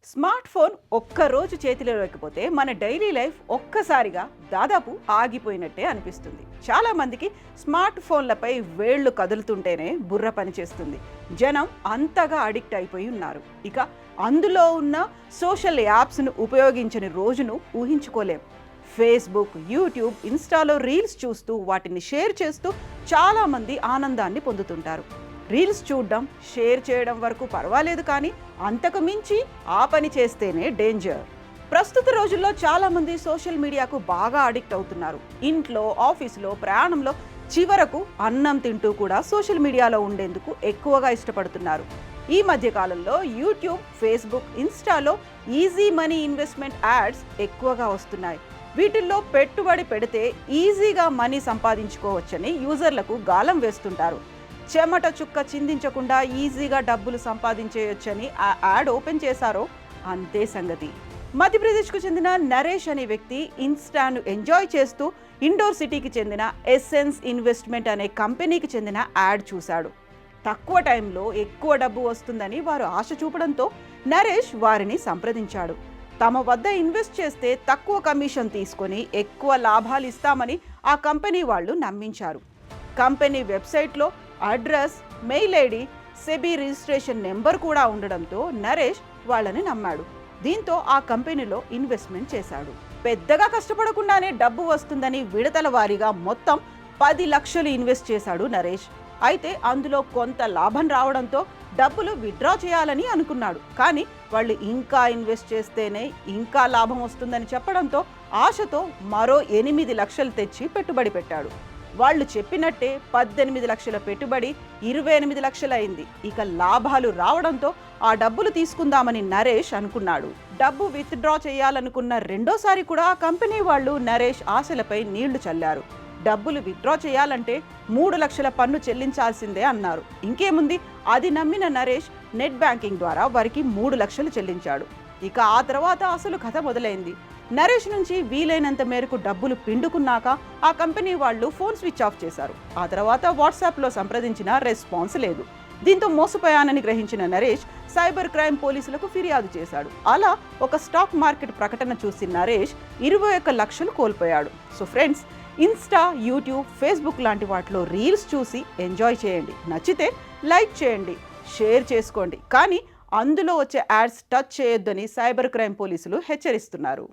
Smart phone ఒక్కరోజు చేతిలో లేకపోతే మన డైలీ లైఫ్ ఒక్కసారిగా దాదాపు ఆగిపోయినట్టే అనిపిస్తుంది. చాలా మందికి స్మార్ట్ ఫోన్లపై వేళ్లు కదులుతుంటేనే బుర్ర పనిచేస్తుంది. జనం అంతగా అడిక్ట్ అయిపోయి ఉన్నారు. ఇక అందులో ఉన్న సోషల్ యాప్స్ను ఉపయోగించని రోజును ఊహించుకోలేం. ఫేస్బుక్, యూట్యూబ్, ఇన్స్టాలో రీల్స్ చూస్తూ వాటిని షేర్ చేస్తూ చాలామంది ఆనందాన్ని పొందుతుంటారు. రీల్స్ చూడడం, షేర్ చేయడం వరకు పర్వాలేదు, కానీ అంతకు మించి ఆ పని చేస్తేనే డేంజర్. ప్రస్తుత రోజుల్లో చాలామంది సోషల్ మీడియాకు బాగా అడిక్ట్ అవుతున్నారు. ఇంట్లో, ఆఫీసులో, ప్రయాణంలో, చివరకు అన్నం తింటూ కూడా సోషల్ మీడియాలో ఉండేందుకు ఎక్కువగా ఇష్టపడుతున్నారు. ఈ మధ్యకాలంలో యూట్యూబ్, ఫేస్బుక్, ఇన్స్టాలో ఈజీ మనీ ఇన్వెస్ట్మెంట్ యాడ్స్ ఎక్కువగా వస్తున్నాయి. వీటిల్లో పెట్టుబడి పెడితే ఈజీగా మనీ సంపాదించుకోవచ్చని యూజర్లకు గాలం వేస్తుంటారు. చెమట చుక్క చిందించకుండా ఈజీగా డబ్బులు సంపాదించేయొచ్చని ఆ యాడ్ ఓపెన్ చేశారో అంతే సంగతి. మధ్యప్రదేశ్కు చెందిన నరేష్ అనే వ్యక్తి ఇన్స్టాను ఎంజాయ్ చేస్తూ ఇండోర్ సిటీకి చెందిన ఎసెన్స్ ఇన్వెస్ట్మెంట్ అనే కంపెనీకి చెందిన యాడ్ చూశాడు. తక్కువ టైంలో ఎక్కువ డబ్బు వస్తుందని వారు ఆశ చూపడంతో నరేష్ వారిని సంప్రదించాడు. తమ వద్ద ఇన్వెస్ట్ చేస్తే తక్కువ కమిషన్ తీసుకొని ఎక్కువ లాభాలు ఇస్తామని ఆ కంపెనీ వాళ్ళు నమ్మించారు. కంపెనీ వెబ్సైట్లో address, mail ID, SEBI registration number కూడా ఉండడంతో నరేష్ వాళ్ళని నమ్మాడు. దీంతో ఆ కంపెనీలో ఇన్వెస్ట్మెంట్ చేశాడు. పెద్దగా కష్టపడకుండానే డబ్బు వస్తుందని విడతల వారీగా మొత్తం 10 లక్షలు ఇన్వెస్ట్ చేశాడు నరేష్. అయితే అందులో కొంత లాభం రావడంతో డబ్బులు విత్డ్రా చేయాలని అనుకున్నాడు. కానీ వాళ్ళు ఇంకా ఇన్వెస్ట్ చేస్తేనే ఇంకా లాభం వస్తుందని చెప్పడంతో ఆశతో మరో 8 లక్షలు తెచ్చి పెట్టుబడి పెట్టాడు. వాళ్ళు చెప్పినట్టే 18 లక్షల పెట్టుబడి 28 లక్షలైంది. ఇక లాభాలు రావడంతో ఆ డబ్బులు తీసుకుందామని నరేష్ అనుకున్నాడు. డబ్బు విత్డ్రా చేయాలనుకున్న రెండోసారి కూడా ఆ కంపెనీ వాళ్ళు నరేష్ ఆశలపై నీళ్లు చల్లారు. డబ్బులు విత్డ్రా చేయాలంటే 3 లక్షల పన్ను చెల్లించాల్సిందే అన్నారు. ఇంకేముంది, అది నమ్మిన నరేష్ నెట్ బ్యాంకింగ్ ద్వారా వారికి 3 లక్షలు చెల్లించాడు. ఇక ఆ తర్వాత అసలు కథ మొదలైంది. నరేష్ నుంచి వీలైనంత మేరకు డబ్బులు పిండుకున్నాక ఆ కంపెనీ వాళ్ళు ఫోన్ స్విచ్ ఆఫ్ చేశారు. ఆ తర్వాత వాట్సాప్లో సంప్రదించిన రెస్పాన్స్ లేదు. దీంతో మోసపోయానని గ్రహించిన నరేష్ సైబర్ క్రైమ్ పోలీసులకు ఫిర్యాదు చేశాడు. అలా ఒక స్టాక్ మార్కెట్ ప్రకటన చూసి నరేష్ 21 లక్షలు కోల్పోయాడు. So friends, Insta, YouTube, Facebook లాంటి వాటిలో రీల్స్ చూసి ఎంజాయ్ చేయండి. నచ్చితే లైక్ చేయండి, షేర్ చేసుకోండి, కానీ అందులో వచ్చే యాడ్స్ టచ్ చేయొద్దని సైబర్ క్రైమ్ పోలీసులు హెచ్చరిస్తున్నారు.